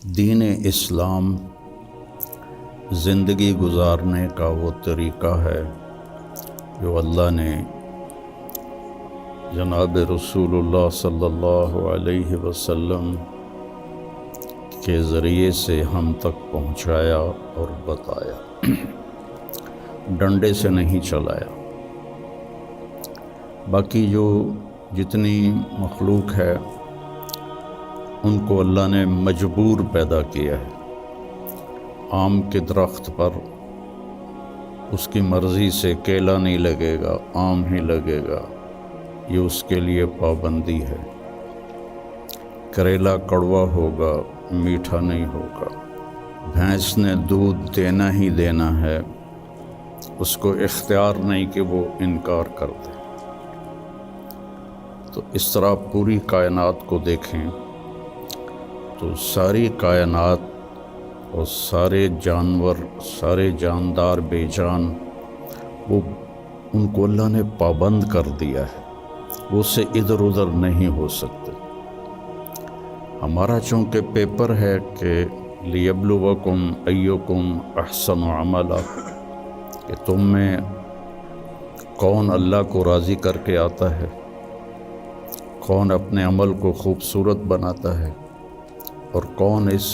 دین اسلام زندگی گزارنے کا وہ طریقہ ہے جو اللہ نے جناب رسول اللہ صلی اللہ علیہ وسلم کے ذریعے سے ہم تک پہنچایا اور بتایا، ڈنڈے سے نہیں چلایا۔ باقی جو جتنی مخلوق ہے ان کو اللہ نے مجبور پیدا کیا ہے۔ آم کے درخت پر اس کی مرضی سے کیلا نہیں لگے گا، آم ہی لگے گا، یہ اس کے لیے پابندی ہے۔ کریلا کڑوا ہوگا، میٹھا نہیں ہوگا۔ بھینس نے دودھ دینا ہی دینا ہے، اس کو اختیار نہیں کہ وہ انکار کر دے۔ تو اس طرح پوری کائنات کو دیکھیں تو ساری کائنات اور سارے جانور، سارے جاندار بے جان، وہ ان کو اللہ نے پابند کر دیا ہے، وہ اس سے ادھر ادھر نہیں ہو سکتے۔ ہمارا چونکہ پیپر ہے کہ لیبلوکم ایکم احسن عملا، کہ تم میں کون اللہ کو راضی کر کے آتا ہے، کون اپنے عمل کو خوبصورت بناتا ہے، اور کون اس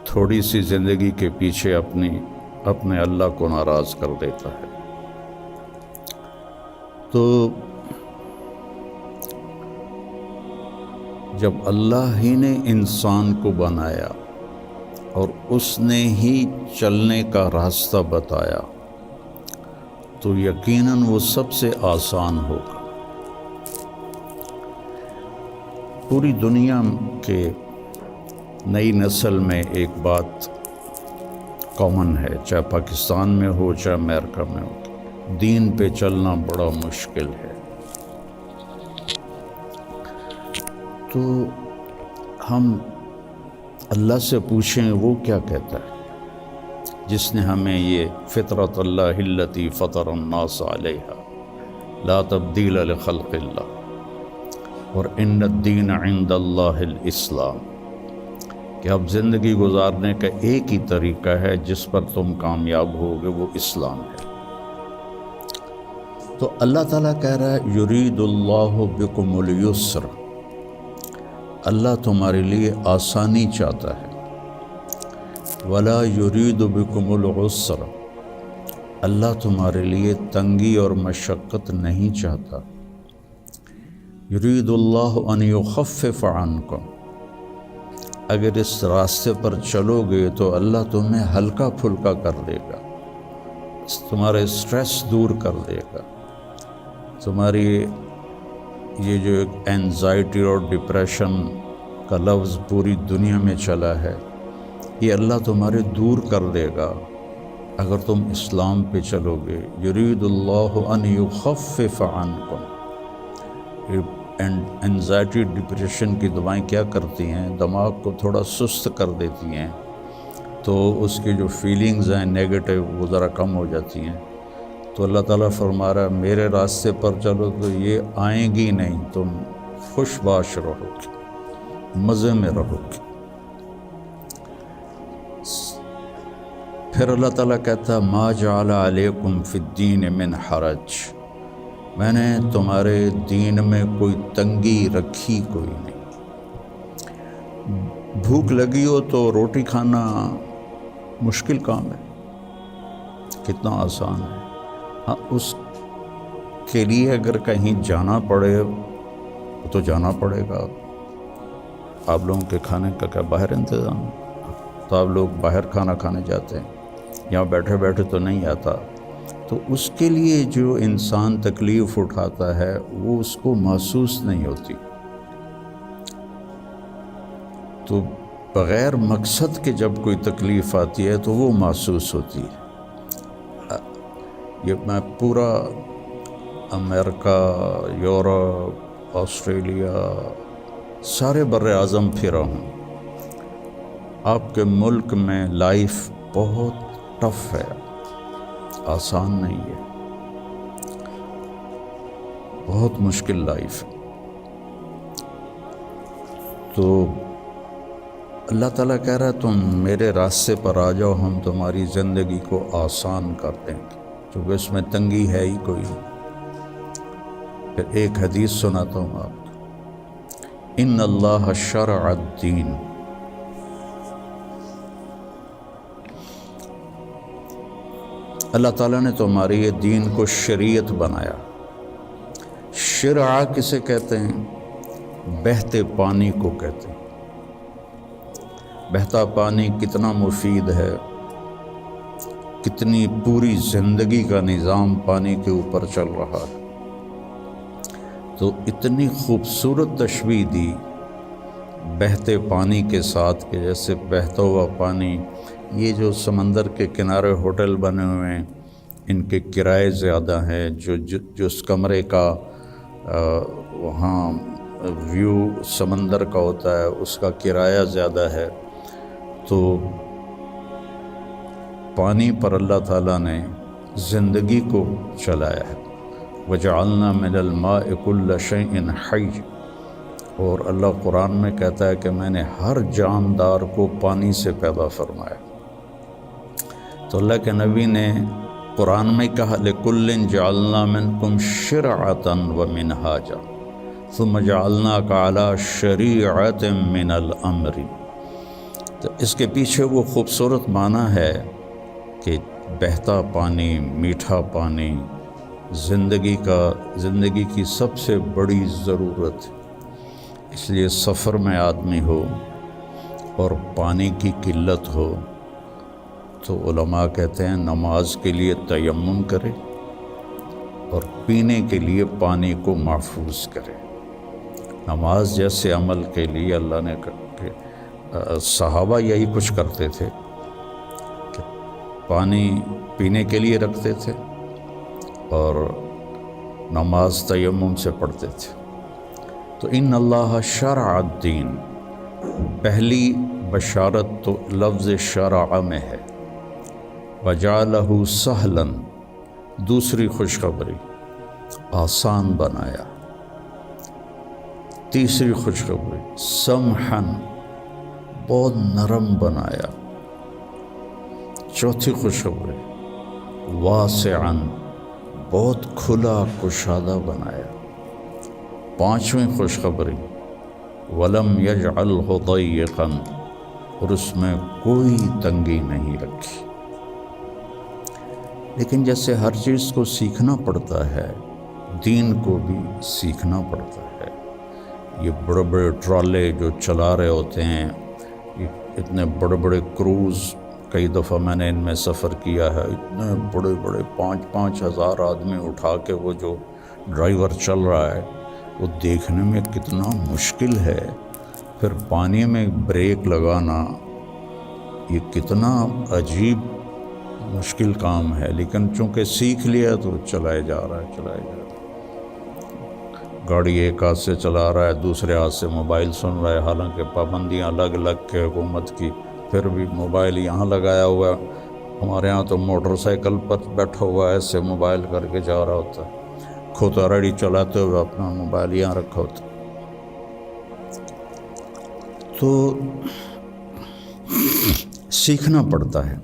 تھوڑی سی زندگی کے پیچھے اپنے اللہ کو ناراض کر دیتا ہے۔ تو جب اللہ ہی نے انسان کو بنایا اور اس نے ہی چلنے کا راستہ بتایا تو یقیناً وہ سب سے آسان ہوگا۔ پوری دنیا کے نئی نسل میں ایک بات کامن ہے، چاہے پاکستان میں ہو چاہے امریکہ میں ہو، دین پہ چلنا بڑا مشکل ہے۔ تو ہم اللہ سے پوچھیں وہ کیا کہتا ہے جس نے ہمیں یہ فطرت اللہ التی فطر الناس علیہا لا تبدیل لخلق اللہ اور ان الدین عند اللہ الاسلام، کہ اب زندگی گزارنے کا ایک ہی طریقہ ہے جس پر تم کامیاب ہوگے، وہ اسلام ہے۔ تو اللہ تعالیٰ کہہ رہا ہے یرید اللہ بکم الیسر، اللہ تمہارے لیے آسانی چاہتا ہے، ولا یرید بکم العسر، اللہ تمہارے لیے تنگی اور مشقت نہیں چاہتا۔ یرید اللہ ان یخفف عنکم، اگر اس راستے پر چلو گے تو اللہ تمہیں ہلکا پھلکا کر دے گا، تمہارے سٹریس دور کر دے گا، تمہاری یہ جو ایک اینزائٹی اور ڈپریشن کا لفظ پوری دنیا میں چلا ہے، یہ اللہ تمہارے دور کر دے گا اگر تم اسلام پہ چلو گے۔ یرید اللہ ان یخفف عنکم، اینزائٹی ڈپریشن کی دوائیں کیا کرتی ہیں؟ دماغ کو تھوڑا سست کر دیتی ہیں، تو اس کی جو فیلنگز ہیں نیگیٹو وہ ذرا کم ہو جاتی ہیں۔ تو اللہ تعالیٰ فرما رہا ہے میرے راستے پر چلو تو یہ آئیں گی نہیں، تم خوش باش رہو گے، مزے میں رہو گے۔ پھر اللہ تعالیٰ کہتا ہے ما جعل علیکم فی الدین من حرج، میں نے تمہارے دین میں کوئی تنگی رکھی کوئی نہیں۔ بھوک لگی ہو تو روٹی کھانا مشکل کام ہے، کتنا آسان ہے۔ ہاں، اس کے لیے اگر کہیں جانا پڑے تو جانا پڑے گا۔ آپ لوگوں کے کھانے کا کیا باہر انتظام ہے؟ تو آپ لوگ باہر کھانا کھانے جاتے ہیں، یہاں بیٹھے بیٹھے تو نہیں آتا۔ تو اس کے لیے جو انسان تکلیف اٹھاتا ہے وہ اس کو محسوس نہیں ہوتی، تو بغیر مقصد کے جب کوئی تکلیف آتی ہے تو وہ محسوس ہوتی ہے۔ یہ میں پورا امریکہ، یورپ، آسٹریلیا، سارے بر اعظم پھرا ہوں۔ آپ کے ملک میں لائف بہت ٹف ہے، آسان نہیں ہے، بہت مشکل لائف ہے۔ تو اللہ تعالیٰ کہہ رہا ہے تم میرے راستے پر آ جاؤ، ہم تمہاری زندگی کو آسان کر دیں گے، کیونکہ اس میں تنگی ہے ہی کوئی۔ پھر ایک حدیث سناتا ہوں آپ کو، ان اللہ شرع الدین، اللہ تعالیٰ نے تمہارے یہ دین کو شریعت بنایا۔ شرع کسے کہتے ہیں؟ بہتے پانی کو کہتے ہیں۔ بہتا پانی کتنا مفید ہے، کتنی پوری زندگی کا نظام پانی کے اوپر چل رہا ہے۔ تو اتنی خوبصورت تشبیہ دی بہتے پانی کے ساتھ کہ جیسے بہتا ہوا پانی، یہ جو سمندر کے کنارے ہوٹل بنے ہوئے ہیں ان کے کرائے زیادہ ہیں، جو اس کمرے کا وہاں ویو سمندر کا ہوتا ہے اس کا کرایہ زیادہ ہے، تو پانی پر اللہ تعالیٰ نے زندگی کو چلایا ہے۔ وَجَعَلْنَا مِنَ الْمَاءِ كُلَّ شَيْءٍ حَيٍّ، اور اللہ قرآن میں کہتا ہے کہ میں نے ہر جاندار کو پانی سے پیدا فرمایا۔ تو اللہ کے نبی نے قرآن میں کہا لِكُلٍّ جَعَلْنَا مِنْكُمْ شِرْعَةً وَمِنْهَاجًا ثُمَّ جَعَلْنَاكَ عَلَى شَرِيعَةٍ مِنَ الْأَمْرِ۔ تو اس کے پیچھے وہ خوبصورت معنی ہے کہ بہتا پانی، میٹھا پانی زندگی کی سب سے بڑی ضرورت ہے۔ اس لیے سفر میں آدمی ہو اور پانی کی قلت ہو تو علماء کہتے ہیں نماز کے لیے تیمم کرے اور پینے کے لیے پانی کو محفوظ کرے۔ نماز جیسے عمل کے لیے اللہ نے صحابہ یہی کچھ کرتے تھے کہ پانی پینے کے لیے رکھتے تھے اور نماز تیمم سے پڑھتے تھے۔ تو ان اللہ شرع الدین، پہلی بشارت تو لفظ شرع میں ہے، وجعلہ سہلا، دوسری خوشخبری آسان بنایا، تیسری خوشخبری سمحا، بہت نرم بنایا، چوتھی خوشخبری واسعا، بہت کھلا کشادہ بنایا، پانچویں خوشخبری ولم یجعلہ ضیقا، اور اس میں کوئی تنگی نہیں رکھی۔ لیکن جیسے ہر چیز کو سیکھنا پڑتا ہے، دین کو بھی سیکھنا پڑتا ہے۔ یہ بڑے بڑے ٹرالے جو چلا رہے ہوتے ہیں، اتنے بڑے بڑے کروز، کئی دفعہ میں نے ان میں سفر کیا ہے، اتنے بڑے بڑے 5-5 ہزار آدمی اٹھا کے وہ جو ڈرائیور چل رہا ہے وہ دیکھنے میں کتنا مشکل ہے، پھر پانی میں بریک لگانا یہ کتنا عجیب مشکل کام ہے، لیکن چونکہ سیکھ لیا تو چلائے جا رہا ہے۔ گاڑی ایک ہاتھ سے چلا رہا ہے، دوسرے ہاتھ سے موبائل سن رہا ہے، حالانکہ پابندیاں الگ الگ کے حکومت کی، پھر بھی موبائل یہاں لگایا ہوا ہے۔ ہمارے ہاں تو موٹر سائیکل پر بیٹھا ہوا ہے، ایسے موبائل کر کے جا رہا ہوتا ہے، کھوتا ریڈی چلاتے ہوئے اپنا موبائل یہاں رکھا ہوتا ہے۔ تو سیکھنا پڑتا ہے،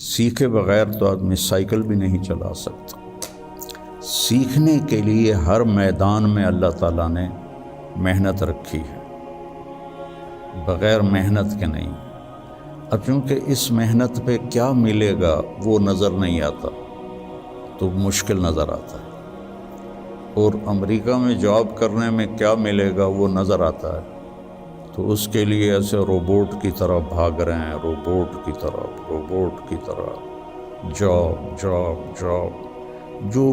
سیکھے بغیر تو آدمی سائیکل بھی نہیں چلا سکتا۔ سیکھنے کے لیے ہر میدان میں اللہ تعالیٰ نے محنت رکھی ہے، بغیر محنت کے نہیں۔ اب چونکہ اس محنت پہ کیا ملے گا وہ نظر نہیں آتا تو مشکل نظر آتا ہے، اور امریکہ میں جاب کرنے میں کیا ملے گا وہ نظر آتا ہے، تو اس کے لیے ایسے روبوٹ کی طرح بھاگ رہے ہیں، روبوٹ کی طرح جاب۔ جو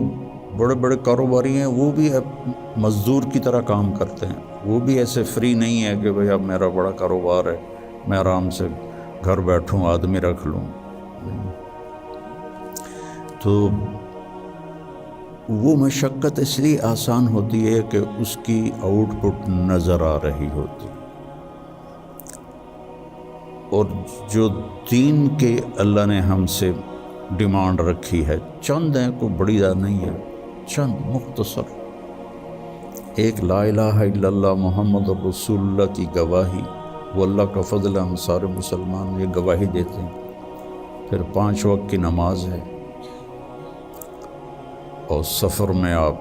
بڑے بڑے کاروباری ہیں وہ بھی مزدور کی طرح کام کرتے ہیں، وہ بھی ایسے فری نہیں ہے کہ بھئی اب میرا بڑا کاروبار ہے میں آرام سے گھر بیٹھوں آدمی رکھ لوں۔ تو وہ مشقت اس لیے آسان ہوتی ہے کہ اس کی آؤٹ پٹ نظر آ رہی ہوتی، اور جو دین کے اللہ نے ہم سے ڈیمانڈ رکھی ہے چند ہیں، کوئی بڑی زیادہ نہیں ہے، چند مختصر، ایک لا الہ الا اللہ محمد رسول اللہ کی گواہی، وہ اللہ کا فضل ہے، ہم سارے مسلمان یہ گواہی دیتے ہیں۔ پھر 5 وقت کی نماز ہے، اور سفر میں آپ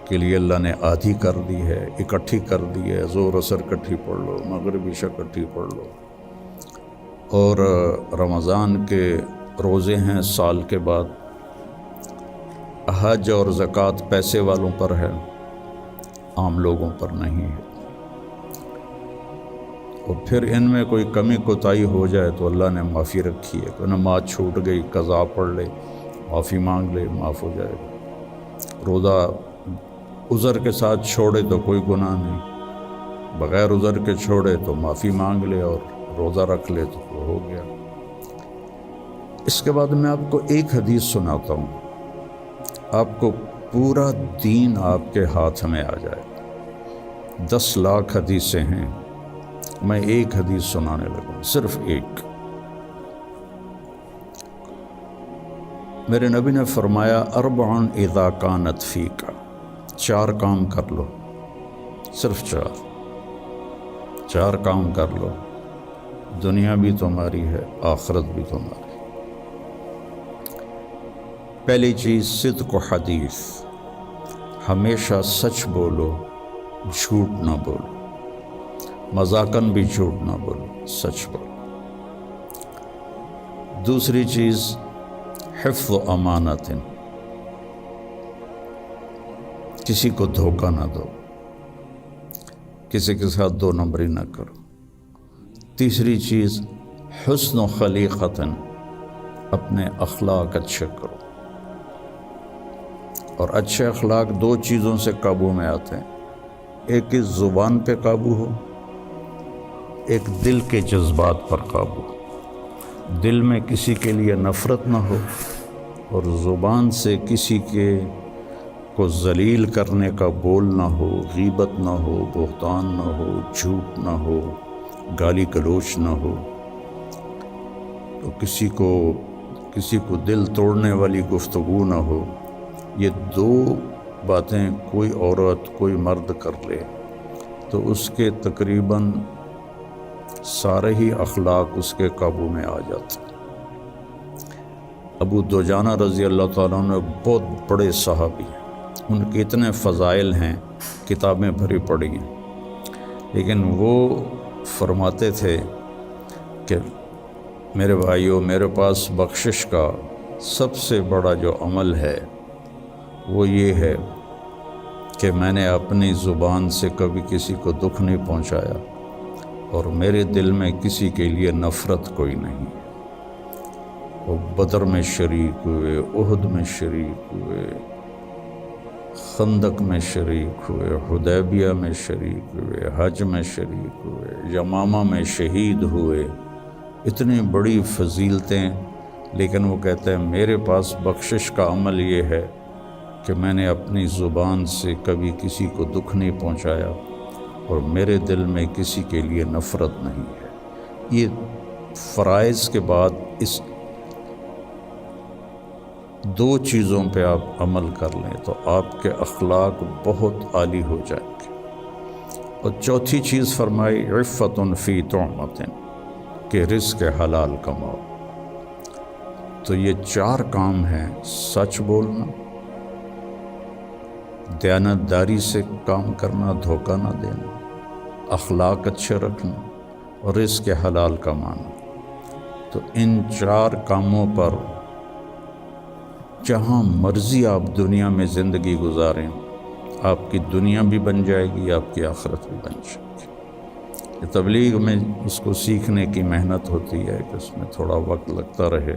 کے لیے اللہ نے آدھی کر دی ہے، اکٹھی کر دی ہے، ظہر عصر اکٹھی پڑھ لو، مغرب عشاء اکٹھی پڑھ لو۔ اور رمضان کے روزے ہیں سال کے بعد، حج اور زکوٰۃ پیسے والوں پر ہے، عام لوگوں پر نہیں ہے۔ اور پھر ان میں کوئی کمی کوتاہی ہو جائے تو اللہ نے معافی رکھی ہے، کوئی نماز چھوٹ گئی قضا پڑھ لے، معافی مانگ لے، معاف ہو جائے گا۔ روزہ عذر کے ساتھ چھوڑے تو کوئی گناہ نہیں، بغیر عذر کے چھوڑے تو معافی مانگ لے اور روزہ رکھ لے تو وہ ہو گیا۔ اس کے بعد میں آپ کو ایک حدیث سناتا ہوں، آپ کو پورا دین آپ کے ہاتھ میں آ جائے گا۔ 10 لاکھ حدیثیں ہیں، میں ایک حدیث سنانے لگا، صرف ایک۔ میرے نبی نے فرمایا 4 اذا کانت فیک، 4 کام کر لو، صرف 4 کام کر لو، دنیا بھی تمہاری ہے، آخرت بھی تمہاری۔ پہلی چیز صدق و حدیث، ہمیشہ سچ بولو، جھوٹ نہ بولو، مذاقاً بھی جھوٹ نہ بولو، سچ بولو۔ دوسری چیز حفظ و امانت، کسی کو دھوکہ نہ دو، کسی کے ساتھ 2 نمبری نہ کرو۔ تیسری چیز حسن و خلیقت، اپنے اخلاق اچھے کرو۔ اور اچھے اخلاق 2 چیزوں سے قابو میں آتے ہیں، ایک اس زبان پہ قابو ہو، ایک دل کے جذبات پر قابو ہو۔ دل میں کسی کے لیے نفرت نہ ہو، اور زبان سے کسی کے کو ذلیل کرنے کا بول نہ ہو، غیبت نہ ہو، بہتان نہ ہو، جھوٹ نہ ہو، گالی گلوچ نہ ہو۔ تو کسی کو دل توڑنے والی گفتگو نہ ہو۔ یہ 2 باتیں کوئی عورت کوئی مرد کر لے تو اس کے تقریباً سارے ہی اخلاق اس کے قابو میں آ جاتے ہیں۔ ابو دجانہ رضی اللہ تعالیٰ عنہ بہت بڑے صحابی ہیں، ان کے اتنے فضائل ہیں، کتابیں بھری پڑی ہیں، لیکن وہ فرماتے تھے کہ میرے بھائیوں، میرے پاس بخشش کا سب سے بڑا جو عمل ہے وہ یہ ہے کہ میں نے اپنی زبان سے کبھی کسی کو دکھ نہیں پہنچایا، اور میرے دل میں کسی کے لیے نفرت کوئی نہیں۔ وہ بدر میں شریک ہوئے، احد میں شریک ہوئے، خندق میں شریک ہوئے، حدیبیہ میں شریک ہوئے، حج میں شریک ہوئے، یمامہ میں شہید ہوئے، اتنی بڑی فضیلتیں، لیکن وہ کہتے ہیں میرے پاس بخشش کا عمل یہ ہے کہ میں نے اپنی زبان سے کبھی کسی کو دکھ نہیں پہنچایا، اور میرے دل میں کسی کے لیے نفرت نہیں ہے۔ یہ فرائض کے بعد اس 2 چیزوں پہ آپ عمل کر لیں تو آپ کے اخلاق بہت عالی ہو جائیں گے۔ اور چوتھی چیز فرمائی عفت فی طعمۃ، کہ رزق حلال کماؤ۔ تو یہ 4 کام ہیں، سچ بولنا، دیانتداری سے کام کرنا، دھوکہ نہ دینا، اخلاق اچھے رکھنا، اور رزق حلال کمانا۔ تو ان 4 کاموں پر جہاں مرضی آپ دنیا میں زندگی گزاریں، آپ کی دنیا بھی بن جائے گی، آپ کی آخرت بھی بن جائے گی۔ تبلیغ میں اس کو سیکھنے کی محنت ہوتی ہے کہ اس میں تھوڑا وقت لگتا رہے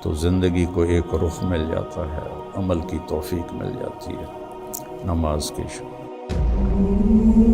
تو زندگی کو ایک رخ مل جاتا ہے، عمل کی توفیق مل جاتی ہے۔ نماز کی شروع